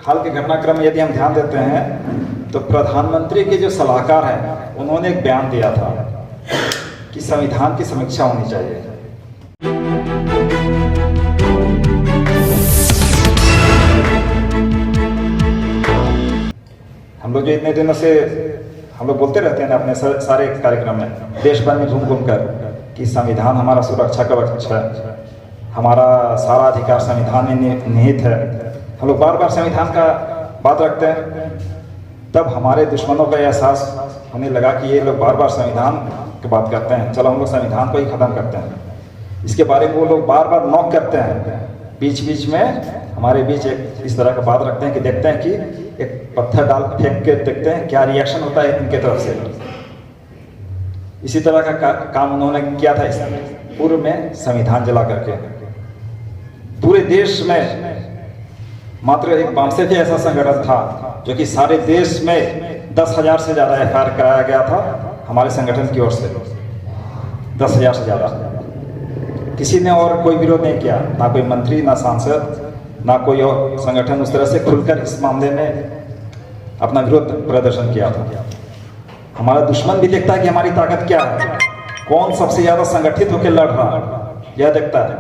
हाल के घटनाक्रम में यदि हम ध्यान देते हैं तो प्रधानमंत्री के जो सलाहकार हैं उन्होंने एक बयान दिया था कि संविधान की समीक्षा होनी चाहिए। हम लोग जो इतने दिनों से हम लोग बोलते रहते हैं ना अपने सारे कार्यक्रम में, देश भर में घूम घूम कर कि संविधान हमारा सुरक्षा कवच है, हमारा सारा अधिकार संविधान में निहित है। हम लोग बार बार संविधान का बात रखते हैं। तब हमारे दुश्मनों का एहसास होने लगा कि ये लोग बार बार संविधान की बात करते हैं, चलो हम लोग संविधान को ही खत्म करते हैं। इसके बारे में वो लोग बार बार नॉक करते हैं, बीच बीच में हमारे बीच एक इस तरह का बात रखते हैं कि देखते हैं कि एक पत्थर डाल फेंक के देखते हैं क्या रिएक्शन होता है इनके तरफ से। इसी तरह का काम उन्होंने किया था इस पूर्व में संविधान जला करके। पूरे देश में मात्र एक बामसेफ ही ऐसा संगठन था जो कि सारे देश में 10,000 से ज़्यादा एफआईआर कराया गया था हमारे संगठन की ओर से, 10,000 से ज़्यादा। किसी ने और कोई विरोध नहीं किया, ना कोई मंत्री, ना सांसद, ना कोई और संगठन उस तरह से खुलकर इस मामले में अपना विरोध प्रदर्शन किया था। हमारा दुश्मन भी देखता है कि हमारी ताकत क्या है, कौन सबसे ज़्यादा संगठित होकर लड़ रहा, यह देखता है।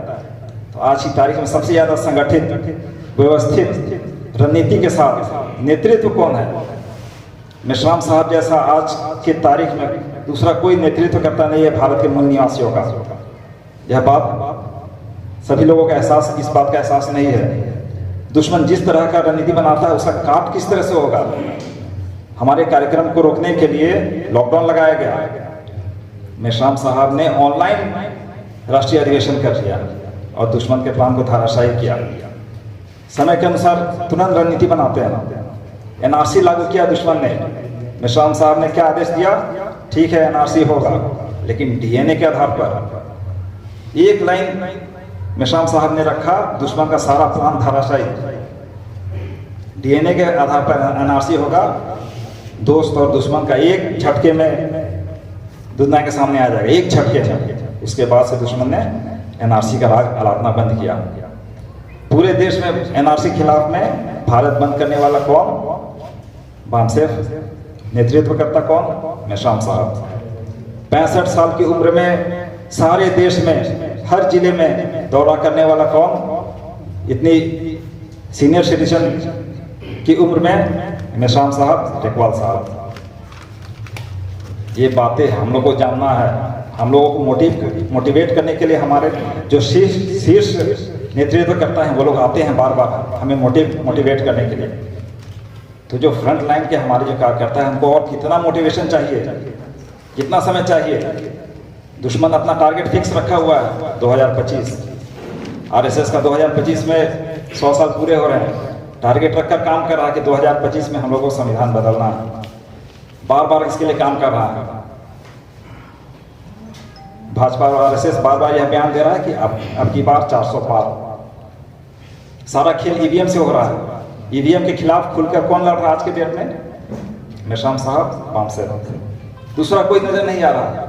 तो आज की तारीख में सबसे ज़्यादा संगठित, व्यवस्थित रणनीति के साथ नेतृत्व कौन है? मेश्राम साहब जैसा आज की तारीख में दूसरा कोई नेतृत्व करता नहीं है भारत के मूल निवासियों का। यह बात सभी लोगों का एहसास, इस बात का एहसास नहीं है। दुश्मन जिस तरह का रणनीति बनाता है उसका काट किस तरह से होगा। हमारे कार्यक्रम को रोकने के लिए लॉकडाउन लगाया गया। मेश्राम साहब ने ऑनलाइन राष्ट्रीय अधिवेशन कर दिया और दुश्मन के प्लान को धराशायी किया। समय के अनुसार तुरंत रणनीति बनाते हैं। एनआरसी लागू किया दुश्मन ने। मेश्राम साहब ने क्या आदेश दिया? ठीक है एनआरसी होगा, लेकिन डीएनए के आधार पर। एक लाइन मेश्राम साहब ने रखा, दुश्मन का सारा प्लान धराशायी। डीएनए के आधार पर एनआरसी होगा, दोस्त और दुश्मन का एक झटके में दुनिया के सामने आ जाएगा, एक झटके में। उसके बाद से दुश्मन ने एनआरसी का राग अलापना बंद किया। पूरे देश में एनआरसी खिलाफ में भारत बंद करने वाला कौन? बामसेफ। नेतृत्व करता कौन? मेश्राम साहब। 65 साल की उम्र में सारे देश में हर जिले में दौरा करने वाला कौन? इतनी सीनियर सिटीजन की उम्र में मेश्राम साहब, टेकवाल साहब। ये बातें हम लोग को जानना है। हम लोगों को मोटिवेट करने के लिए हमारे जो शीर्ष नेतृत्व करता है वो लोग आते हैं बार बार हमें मोटिवेट करने के लिए। तो जो फ्रंट लाइन के हमारे जो कार्यकर्ता है हमको और कितना मोटिवेशन चाहिए, कितना समय चाहिए? दुश्मन अपना टारगेट फिक्स रखा हुआ है 2025। आरएसएस का 2025 में 100 साल पूरे हो रहे हैं। टारगेट रखकर काम कर रहा है कि 2025 में हम लोगों को संविधान बदलना है। बार बार इसके लिए काम कर रहा है। भाजपा और आरएसएस बार बार यह बयान दे रहा है कि अब की बार 400 पार। सारा खेल ईवीएम से हो रहा है। ईवीएम के खिलाफ खुलकर कौन लड़ रहा है आज के डेट में? मेश्राम साहब, बामसेफ। दूसरा कोई नजर नहीं आ रहा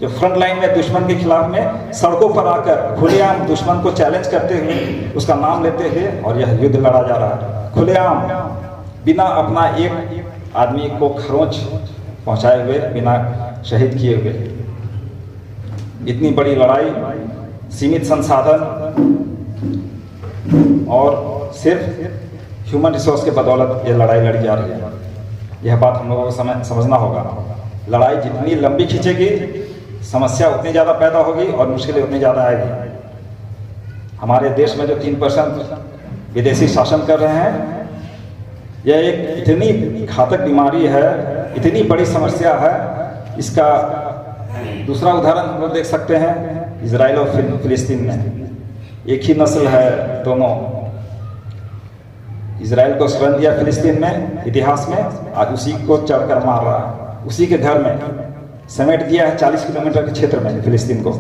जो फ्रंट लाइन में दुश्मन के खिलाफ में सड़कों पर आकर खुलेआम दुश्मन को चैलेंज करते हुए उसका नाम लेते हुए और यह युद्ध लड़ा जा रहा है खुलेआम, बिना अपना एक आदमी को खरोंच पहुंचाए हुए, बिना शहीद किए हुए। इतनी बड़ी लड़ाई, सीमित संसाधन और सिर्फ ह्यूमन रिसोर्स के बदौलत ये लड़ाई लड़ी जा रही है। यह बात हम लोगों को समझना होगा। लड़ाई जितनी लंबी खींचेगी समस्या उतनी ज़्यादा पैदा होगी और मुश्किलें उतनी ज़्यादा आएगी। हमारे देश में जो 3% विदेशी शासन कर रहे हैं, यह एक इतनी घातक बीमारी है, इतनी बड़ी समस्या है। इसका दूसरा उदाहरण हम लोग देख सकते हैं इजराइल और फिलिस्तीन में। एक ही नस्ल है दोनों। इजराइल को शरण दिया फिलिस्तीन में इतिहास में, आज उसी को चढ़कर मार रहा है। उसी के घर में समेट दिया है 40 किलोमीटर के क्षेत्र में फिलिस्तीन को,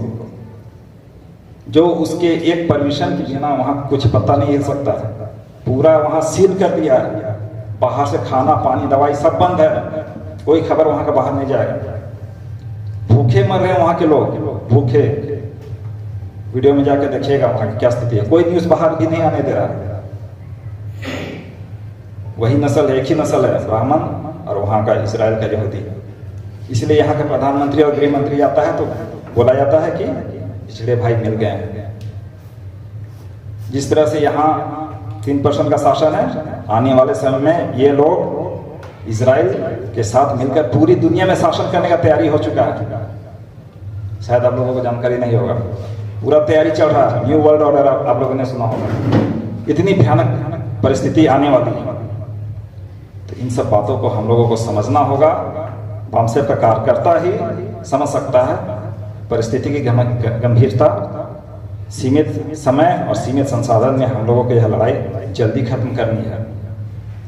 जो उसके एक परमिशन के बिना वहाँ कुछ पत्ता नहीं हिल सकता। पूरा वहाँ सील कर दिया है। बाहर से खाना, पानी, दवाई सब बंद है। कोई खबर वहाँ का बाहर नहीं जाएगा। भूखे मर रहे हैं वहाँ के लोग, भूखे। वीडियो में जाकर देखिएगा वहाँ की क्या स्थिति है। कोई न्यूज़ बाहर भी नहीं आने दे रहा है। वही नस्ल है, एक ही नस्ल है, ब्राह्मण और वहाँ का इसराइल का यहूदी। इसलिए यहाँ का प्रधानमंत्री और गृह मंत्री आता है तो बोला जाता है कि पिछड़े भाई मिल गए हैं। जिस तरह से यहाँ 3% का शासन है, आने वाले समय में ये लोग इजराइल के साथ मिलकर पूरी दुनिया में शासन करने का तैयारी हो चुका है। शायद आप लोगों को जानकारी नहीं होगा, पूरा तैयारी चल रहा है। न्यू वर्ल्ड ऑर्डर आप लोगों ने सुना होगा। इतनी भयानक परिस्थिति आने वाली है, तो इन सब बातों को हम लोगों को समझना होगा। वामसेफ का कार्यकर्ता ही समझ सकता है परिस्थिति की गंभीरता। सीमित समय और सीमित संसाधन में हम लोगों को यह लड़ाई जल्दी खत्म करनी है।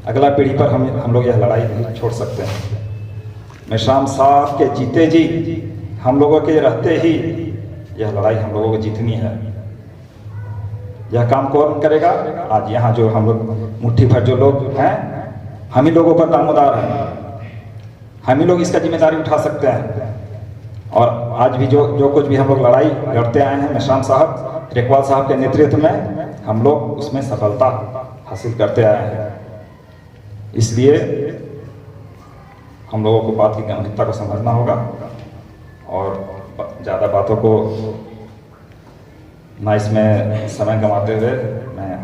अगला पीढ़ी पर हम लोग यह लड़ाई नहीं छोड़ सकते हैं। मैं शाम साहब के जीते जी हम लोगों के रहते ही यह लड़ाई हम लोगों को जीतनी है। यह काम कौन करेगा? आज यहाँ जो हम लोग मुट्ठी भर जो लोग हैं, हम ही लोगों पर दामोदार हैं, हम ही लोग इसका जिम्मेदारी उठा सकते हैं। और आज भी जो कुछ भी हम लोग लड़ाई लड़ते आए हैं, मेश्राम साहब, रेकवाल साहब के नेतृत्व में हम लोग उसमें सफलता हासिल करते आए हैं। इसलिए हम लोगों को बात की गंभीरता को समझना होगा और ज़्यादा बातों को ना इसमें समय गंवाते हुए मैं